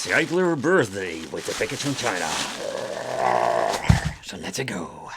It's the Eichler birthday with the package from China. So let's go.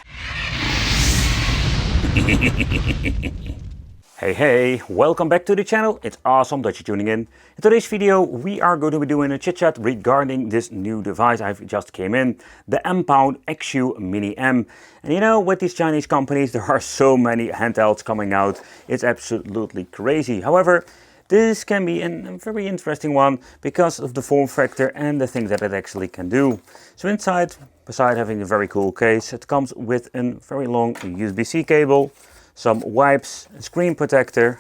Hey, welcome back to the channel. It's awesome that you're tuning in. In today's video, we are going to be doing a chit chat regarding this new device I've just came in, the MagicX XU Mini M. And you know, with these Chinese companies, there are so many handhelds coming out. It's absolutely crazy. However, this can be a very interesting one because of the form factor and the things that it actually can do. So inside, besides having a very cool case, it comes with a very long USB-C cable, some wipes, a screen protector.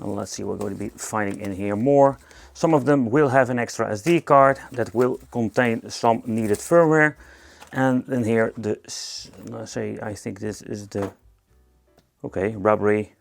Let's see what we're going to be finding in here more. Some of them will have an extra SD card that will contain some needed firmware. And in here, let's say, I think this is the, rubbery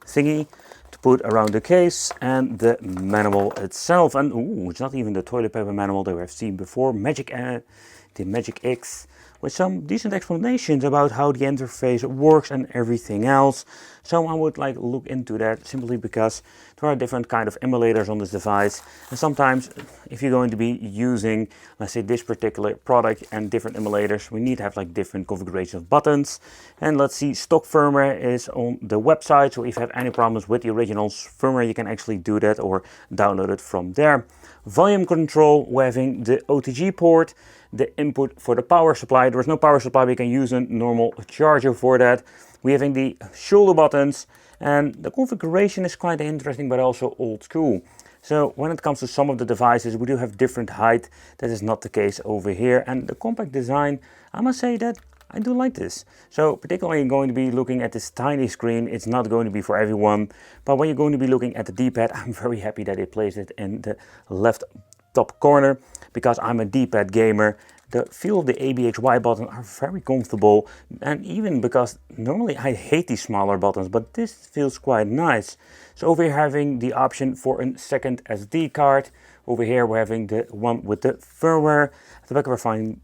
thingy to put around the case, and the manual itself. And it's not even the toilet paper manual that we have seen before. The MagicX, with some decent explanations about how the interface works and everything else. So I would like look into that simply because there are different kind of emulators on this device, and sometimes if you're going to be using, let's say, this particular product and different emulators, we need to have like different configuration of buttons. And let's see, stock firmware is on the website, so if you have any problems with the original firmware, you can actually do that or download it from there. Volume control, we're having the OTG port, the input for the power supply. There is no power supply, we can use a normal charger for that. We're having the shoulder buttons, and the configuration is quite interesting but also old school. So when it comes to some of the devices, we do have different height. That is not the case over here. And the compact design, I must say that I do like this. So particularly going to be looking at this tiny screen, it's not going to be for everyone. But when you're going to be looking at the D-pad, I'm very happy that they placed it in the left top corner, because I'm a D-pad gamer. The feel of the ABHY buttons are very comfortable, and even because normally I hate these smaller buttons, but this feels quite nice. So over here having the option for a second SD card. Over here we're having the one with the firmware. At the back we're finding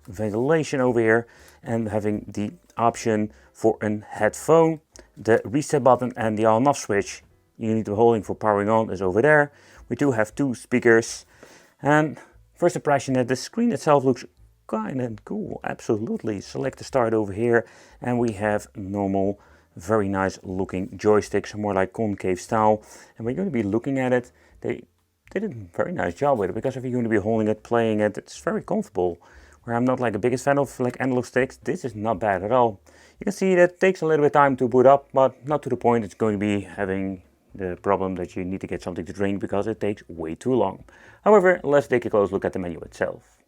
ventilation over here, and having the option for a headphone. The reset button and the on-off switch you need to be holding for powering on is over there. We do have two speakers, and first impression that the screen itself looks kind of cool. Absolutely. Select the start over here, and we have normal, very nice looking joysticks, more like concave style. And we're going to be looking at it. They did a very nice job with it, because if you're going to be holding it, playing it, it's very comfortable. Where I'm not like the biggest fan of like analog sticks, this is not bad at all. You can see that it takes a little bit of time to boot up, but not to the point it's going to be having the problem that you need to get something to drink because it takes way too long. However, let's take a close look at the menu itself.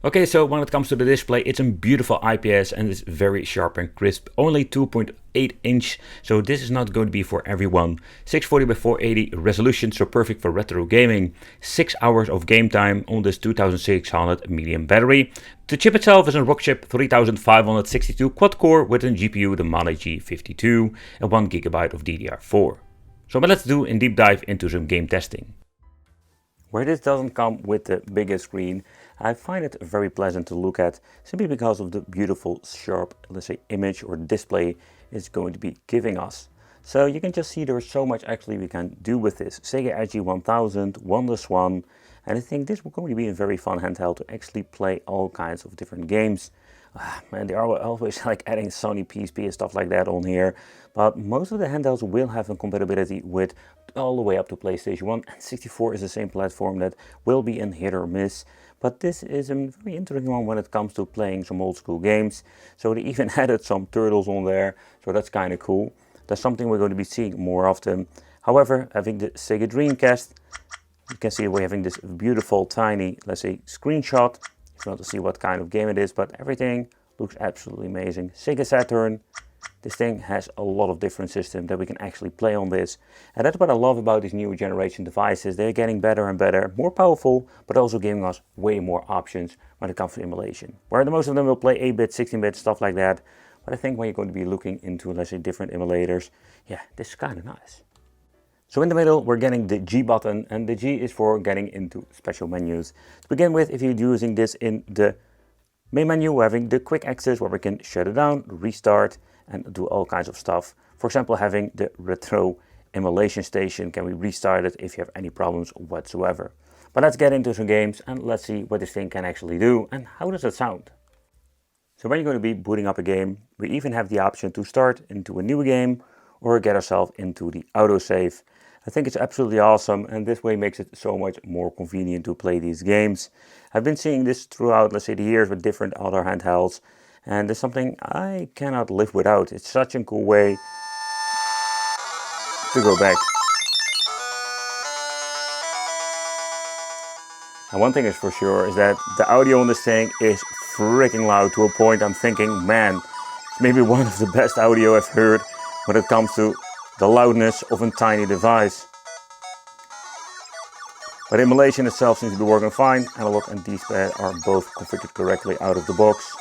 Okay, so when it comes to the display, it's a beautiful IPS and it's very sharp and crisp. Only 2.8 inch, so this is not going to be for everyone. 640 by 480 resolution, so perfect for retro gaming. 6 hours of game time on this 2600 medium battery. The chip itself is a Rockchip 3562 quad core with a GPU, the Mali G52, and 1 GB of DDR4. So but let's do a deep dive into some game testing. Where this doesn't come with the biggest screen, I find it very pleasant to look at, simply because of the beautiful sharp, let's say, image or display it's going to be giving us. So you can just see there's so much actually we can do with this. Sega SG-1000, WonderSwan, and I think this will going to be a very fun handheld to actually play all kinds of different games. Man, they are always like adding Sony PSP and stuff like that on here, but most of the handhelds will have a compatibility with all the way up to PlayStation 1, and 64 is the same platform that will be a hit or miss. But this is a very interesting one when it comes to playing some old school games. So they even added some turtles on there, so that's kind of cool. That's something we're going to be seeing more often. However, having the Sega Dreamcast, you can see we're having this beautiful tiny, let's say, screenshot. If you want to see what kind of game it is, but everything looks absolutely amazing. Sega Saturn, this thing has a lot of different systems that we can actually play on this. And that's what I love about these new generation devices. They're getting better and better, more powerful, but also giving us way more options when it comes to emulation. Where the most of them will play 8-bit, 16-bit, stuff like that. But I think when you're going to be looking into, let's say, different emulators, yeah, this is kind of nice. So in the middle, we're getting the G button, and the G is for getting into special menus. To begin with, if you're using this in the main menu, we're having the quick access where we can shut it down, restart, and do all kinds of stuff. For example, having the retro emulation station, can we restart it if you have any problems whatsoever. But let's get into some games and let's see what this thing can actually do and how does it sound. So when you're going to be booting up a game, we even have the option to start into a new game or get ourselves into the autosave. I think it's absolutely awesome, and this way makes it so much more convenient to play these games. I've been seeing this throughout, let's say, the years with different other handhelds, and it's something I cannot live without. It's such a cool way to go back. And one thing is for sure is that the audio on this thing is freaking loud to a point I'm thinking, man, it's maybe one of the best audio I've heard when it comes to the loudness of a tiny device. But emulation itself seems to be working fine. Analog and D-pad are both configured correctly out of the box.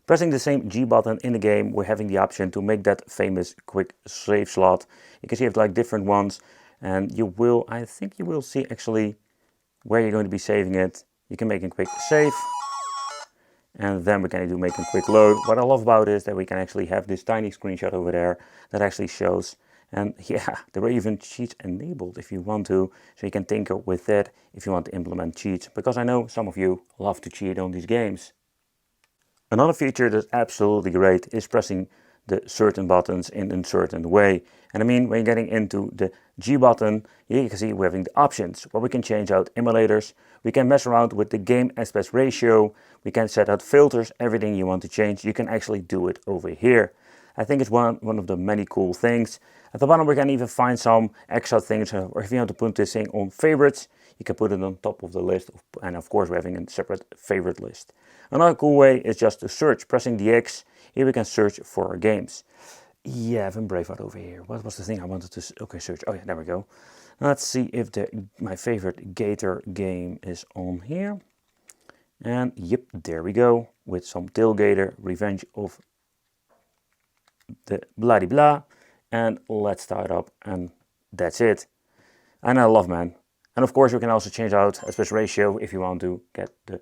Pressing the same G button in the game, we're having the option to make that famous quick save slot. You can see it's like different ones, and I think you will see actually where you're going to be saving it. You can make a quick save, and then we can make a quick load. What I love about it is that we can actually have this tiny screenshot over there that actually shows. And yeah, there are even cheats enabled if you want to, so you can tinker with that if you want to implement cheats, because I know some of you love to cheat on these games. Another feature that's absolutely great is pressing the certain buttons in a certain way. And I mean, when you're getting into the G button, here you can see we're having the options where we can change out emulators, we can mess around with the game aspect ratio, we can set out filters, everything you want to change, you can actually do it over here. I think it's one of the many cool things. At the bottom we can even find some extra things, or if you want to put this thing on favorites, you can put it on top of the list, and of course we're having a separate favorite list. Another cool way is just to search, pressing the X. Here we can search for our games. Yeah, I have a Braveheart over here. What was the thing I wanted to search? Oh yeah, there we go. Let's see if my favorite Gator game is on here. And yep, there we go. With some Tailgater, Revenge of the bloody blah. And let's start up, and that's it. And I love, man. And of course, you can also change out aspect ratio if you want to get the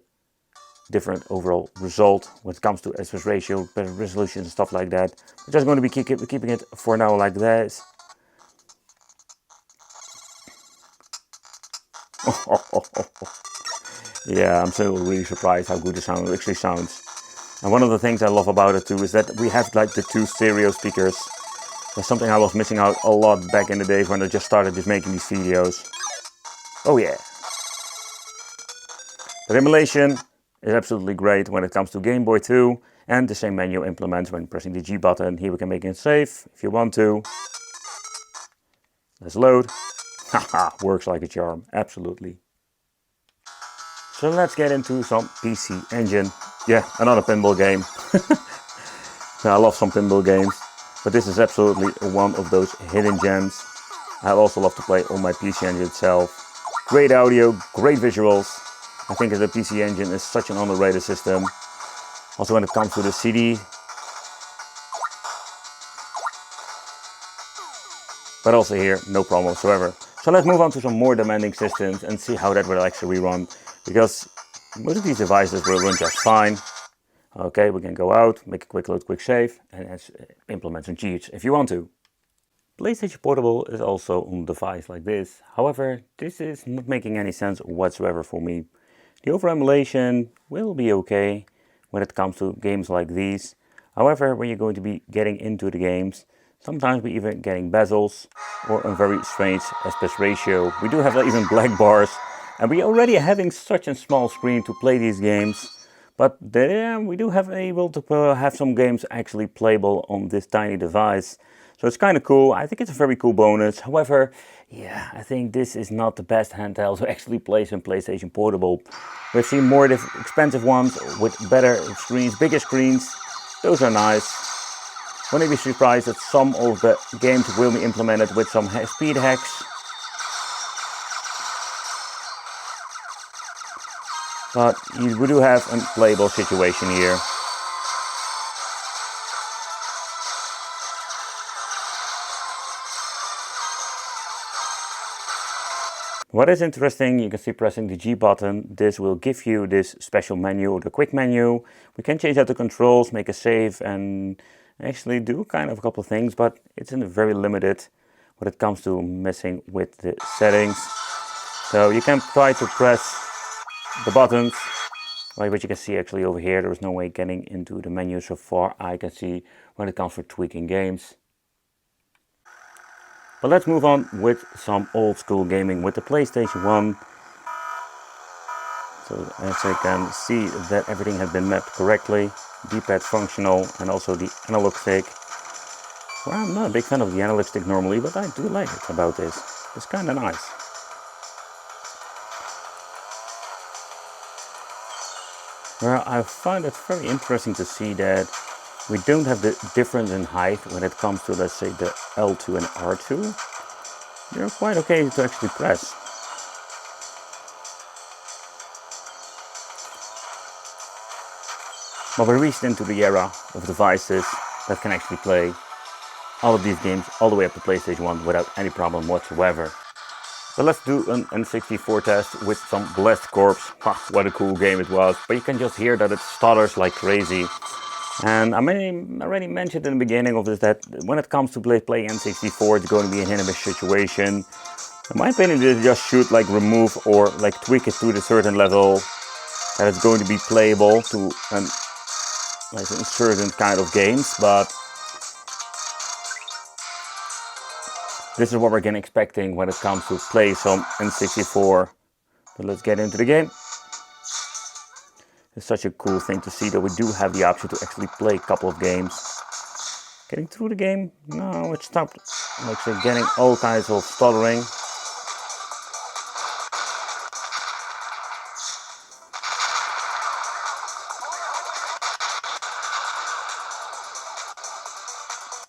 different overall result when it comes to aspect ratio, better resolution and stuff like that. We're just going to be keeping it for now like this. Yeah, I'm so really surprised how good the sound actually sounds. And one of the things I love about it too is that we have like the two stereo speakers. That's something I was missing out a lot back in the days when I just started making these videos. Oh yeah. The emulation is absolutely great when it comes to Game Boy 2, and the same menu implements when pressing the G button. Here we can make it save if you want to. Let's load. Haha, works like a charm, absolutely. So let's get into some PC Engine. Yeah, another pinball game. I love some pinball games, but this is absolutely one of those hidden gems. I also love to play on my PC Engine itself. Great audio, great visuals. I think that the PC Engine is such an underrated system. Also when it comes to the CD. But also here, no problem whatsoever. So let's move on to some more demanding systems and see how that will actually run. Because most of these devices will run just fine. Okay, we can go out, make a quick load, quick save, and implement some cheats if you want to. PlayStation Portable is also on a device like this. However, this is not making any sense whatsoever for me. The overall emulation will be okay when it comes to games like these. However, when you're going to be getting into the games, sometimes we're even getting bezels or a very strange aspect ratio. We do have even black bars, and we're already having such a small screen to play these games. But we do have able to have some games actually playable on this tiny device. So it's kind of cool. I think it's a very cool bonus. However, yeah, I think this is not the best handheld to actually play some PlayStation Portable. We've seen more expensive ones with better screens, bigger screens. Those are nice. Wouldn't be surprised that some of the games will be implemented with some speed hacks. But we do have a playable situation here. What is interesting, you can see pressing the G button, this will give you this special menu, the quick menu. We can change out the controls, make a save, and actually do kind of a couple of things, but it's in a very limited when it comes to messing with the settings. So you can try to press the buttons, like what you can see actually over here. There is no way getting into the menu so far I can see when it comes for tweaking games. But let's move on with some old school gaming with the PlayStation 1. So as I can see that everything has been mapped correctly, D-pad functional, and also the analog stick. Well, I'm not a big fan of the analog stick normally, but I do like it about this. It's kind of nice. Well, I find it very interesting to see that we don't have the difference in height when it comes to, let's say, the L2 and R2. They're quite okay to actually press. But we reached into the era of devices that can actually play all of these games all the way up to PlayStation 1 without any problem whatsoever. So let's do an N64 test with some Blessed Corpse. What a cool game it was, but you can just hear that it stutters like crazy. And I already mentioned in the beginning of this that when it comes to playing N64, it's going to be a hit and miss situation. In my opinion, they just should like remove or like tweak it to a certain level that it's going to be playable to like certain kind of games, but this is what we're expecting when it comes to play some N64. So let's get into the game. It's such a cool thing to see that we do have the option to actually play a couple of games. Getting through the game, no, it stopped. Like so getting all kinds of stuttering.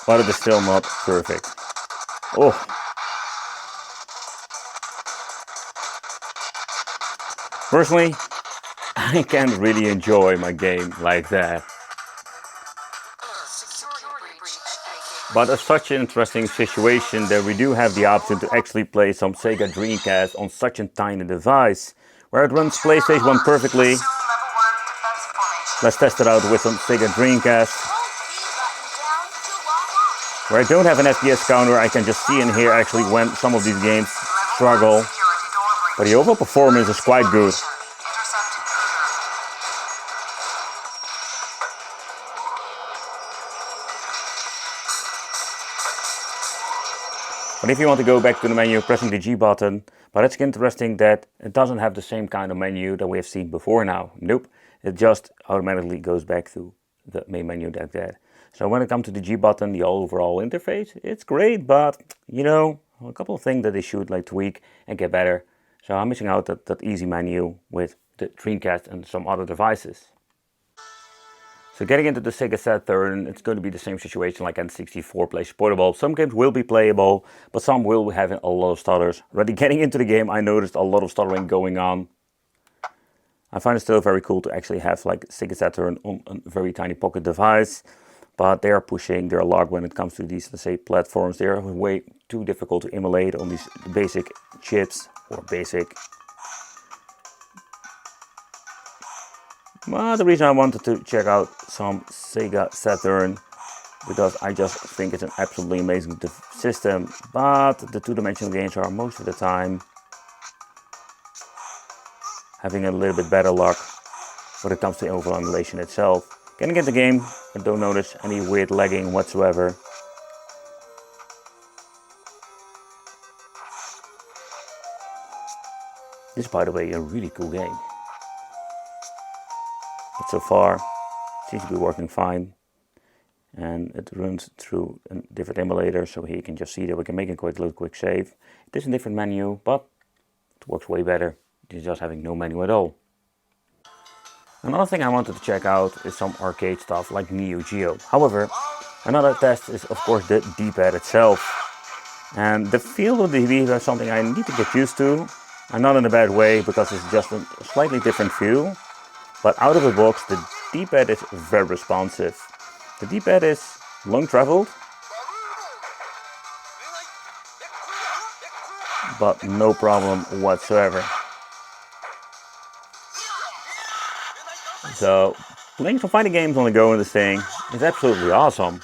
But it is still not perfect. Oh. Personally, I can't really enjoy my game like that. But it's such an interesting situation that we do have the option to actually play some Sega Dreamcast on such a tiny device, where it runs PlayStation 1 perfectly. Let's test it out with some Sega Dreamcast. Where I don't have an FPS counter, I can just see and hear actually when some of these games struggle. But the overall performance is quite good. But if you want to go back to the menu, pressing the G button. But it's interesting that it doesn't have the same kind of menu that we have seen before now. Nope, it just automatically goes back to the main menu like that. So when it comes to the G button, the overall interface, it's great, but you know, a couple of things that they should like tweak and get better. So I'm missing out that easy menu with the Dreamcast and some other devices. So getting into the Sega Saturn, it's going to be the same situation like N64 PlayStation Portable. Some games will be playable, but some will have a lot of stutters. Already getting into the game, I noticed a lot of stuttering going on. I find it still very cool to actually have like Sega Saturn on a very tiny pocket device. But they are pushing their luck when it comes to these, let's say, platforms. They are way too difficult to emulate on these basic chips or basic. Well, the reason I wanted to check out some Sega Saturn, because I just think it's an absolutely amazing system. But the two-dimensional games are most of the time having a little bit better luck when it comes to overall emulation itself. Getting into the game, I don't notice any weird lagging whatsoever. This is, by the way, a really cool game. But so far, it seems to be working fine. And it runs through a different emulator, so here you can just see that we can make a quick save. It is a different menu, but it works way better. It's just having no menu at all. Another thing I wanted to check out is some arcade stuff like Neo Geo. However, another test is of course the D-pad itself. And the feel of the D-pad is something I need to get used to. And not in a bad way, because it's just a slightly different feel. But out of the box, the D-pad is very responsive. The D-pad is long traveled, but no problem whatsoever. So, playing some fighting games on the go in this thing is absolutely awesome.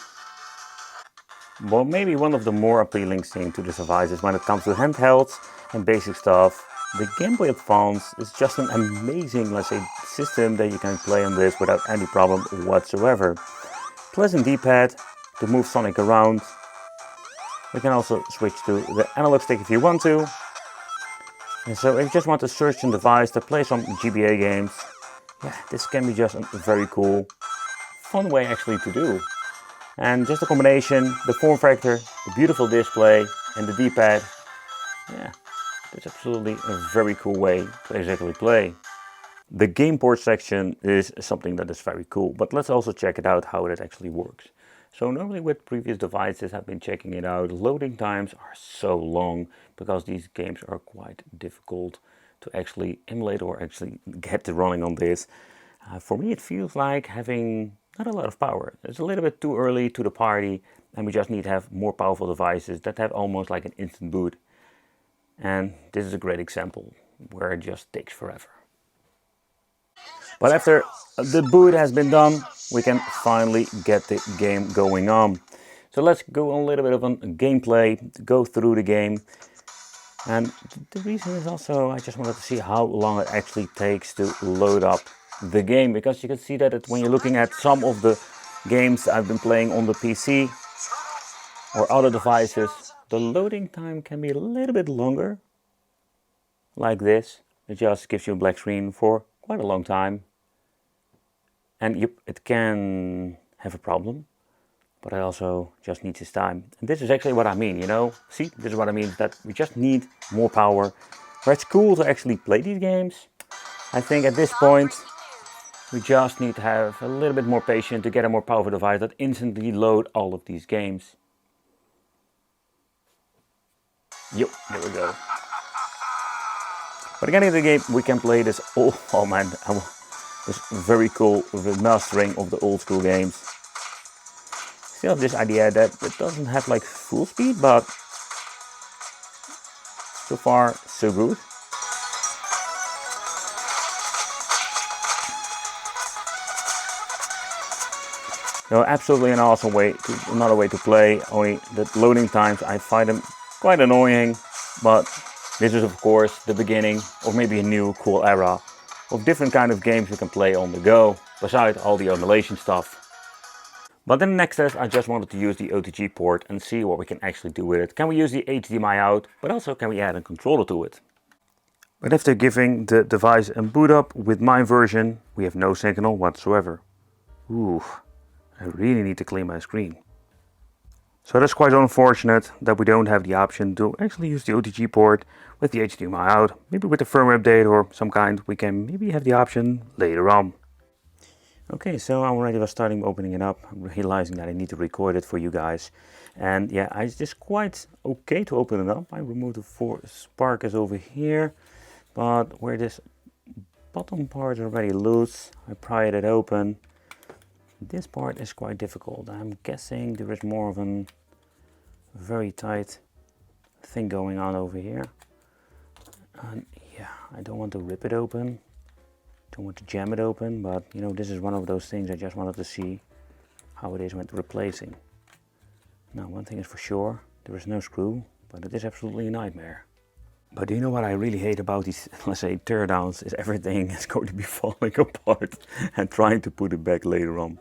But maybe one of the more appealing things to this device is when it comes to handhelds and basic stuff. The Game Boy Advance is just an amazing, let's say, system that you can play on this without any problem whatsoever. Pleasant D-pad to move Sonic around. We can also switch to the analog stick if you want to. And so if you just want to search a device to play some GBA games, yeah, this can be just a very cool, fun way actually to do. And just the combination, the form factor, the beautiful display and the D-pad, yeah, that's absolutely a very cool way to exactly play. The game port section is something that is very cool, but let's also check it out how it actually works. So normally with previous devices I've been checking it out, loading times are so long because these games are quite difficult to actually emulate or actually get running on this. For me it feels like having not a lot of power. It's a little bit too early to the party and we just need to have more powerful devices that have almost like an instant boot. And this is a great example where it just takes forever. But after the boot has been done, we can finally get the game going on. So let's go on a little bit of a gameplay, go through the game. And the reason is also I just wanted to see how long it actually takes to load up the game. Because you can see that when you're looking at some of the games I've been playing on the PC or other devices, the loading time can be a little bit longer. Like this. It just gives you a black screen for quite a long time. And yep, it can have a problem, but it also just needs its time. And this is actually what I mean, you know? See, this is what I mean, that we just need more power. Where it's cool to actually play these games, I think at this point, we just need to have a little bit more patience to get a more powerful device that instantly load all of these games. Yep, there we go. But again in the game, we can play this, oh man, it's very cool with the mastering of the old school games. Still have this idea that it doesn't have like full speed, but so far so good. So absolutely an awesome way another way to play. Only the loading times I find them quite annoying, but this is of course the beginning of maybe a new cool era of different kind of games you can play on the go, besides all the emulation stuff. But in the next test I just wanted to use the OTG port and see what we can actually do with it. Can we use the HDMI out, but also can we add a controller to it? But after giving the device a boot up with my version, we have no signal whatsoever. Ooh, I really need to clean my screen. So that's quite unfortunate that we don't have the option to actually use the OTG port with the HDMI out. Maybe with a firmware update or some kind we can maybe have the option later on. Okay, so I'm already starting opening it up, realizing that I need to record it for you guys. And yeah, it's just quite okay to open it up. I removed the 4 sparkers over here, but where this bottom part is already loose, I pried it open. This part is quite difficult. I'm guessing there is more of a very tight thing going on over here. And yeah, I don't want to rip it open. Don't want to jam it open, but you know, this is one of those things I just wanted to see how it is when replacing. Now, one thing is for sure, there is no screw, but it is absolutely a nightmare. But you know what I really hate about these, let's say, teardowns, is everything is going to be falling apart and trying to put it back later on.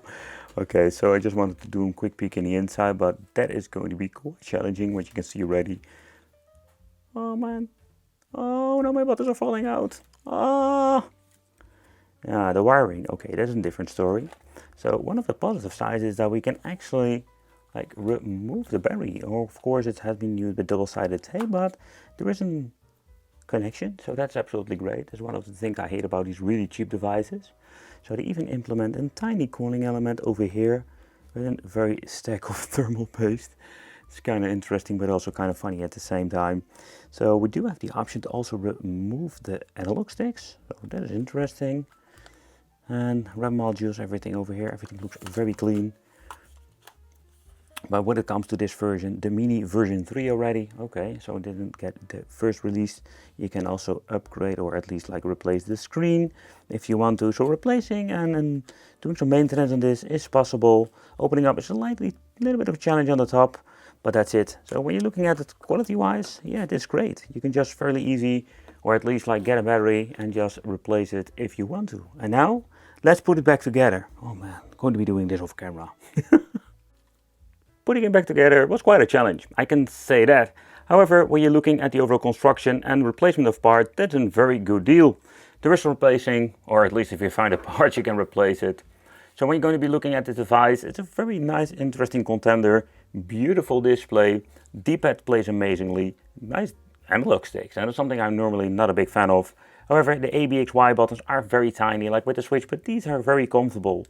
Okay, so I just wanted to do a quick peek in the inside, but that is going to be quite challenging, what you can see already. Oh man. Oh no, my buttons are falling out. Ah. Yeah, the wiring, okay, that's a different story. So one of the positive sides is that we can actually like remove the battery. Or of course it has been used with double-sided tape, but there is a connection, so that's absolutely great. That's one of the things I hate about these really cheap devices. So they even implement a tiny cooling element over here with a very stack of thermal paste. It's kind of interesting, but also kind of funny at the same time. So we do have the option to also remove the analog sticks, so that is interesting. And RAM modules, everything over here, everything looks very clean. But when it comes to this version, the Mini version 3 already, okay, so it didn't get the first release. You can also upgrade or at least like replace the screen if you want to. So replacing and doing some maintenance on this is possible. Opening up is a little bit of a challenge on the top, but that's it. So when you're looking at it quality wise, yeah, it is great. You can just fairly easy or at least like get a battery and just replace it if you want to. And now let's put it back together. Oh man, I'm going to be doing this off camera. Putting it back together was quite a challenge, I can say that. However, when you're looking at the overall construction and replacement of parts, that's a very good deal. There is replacing, or at least if you find a part you can replace it. So when you're going to be looking at the device, it's a very nice, interesting contender, beautiful display, D-pad plays amazingly, nice analog sticks, and that's something I'm normally not a big fan of. However, the A, B, X, Y buttons are very tiny, like with the Switch, but these are very comfortable.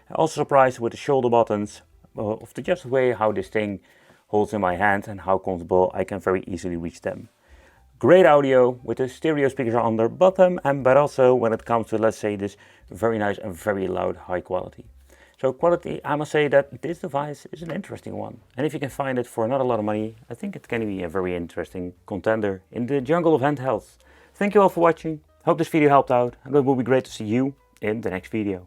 I'm also surprised with the shoulder buttons, of the just way how this thing holds in my hand and how comfortable I can very easily reach them. Great audio with the stereo speakers on the bottom, but also when it comes to, let's say, this very nice and very loud high quality. So quality, I must say that this device is an interesting one. And if you can find it for not a lot of money, I think it can be a very interesting contender in the jungle of handhelds. Thank you all for watching. Hope this video helped out, and it will be great to see you in the next video.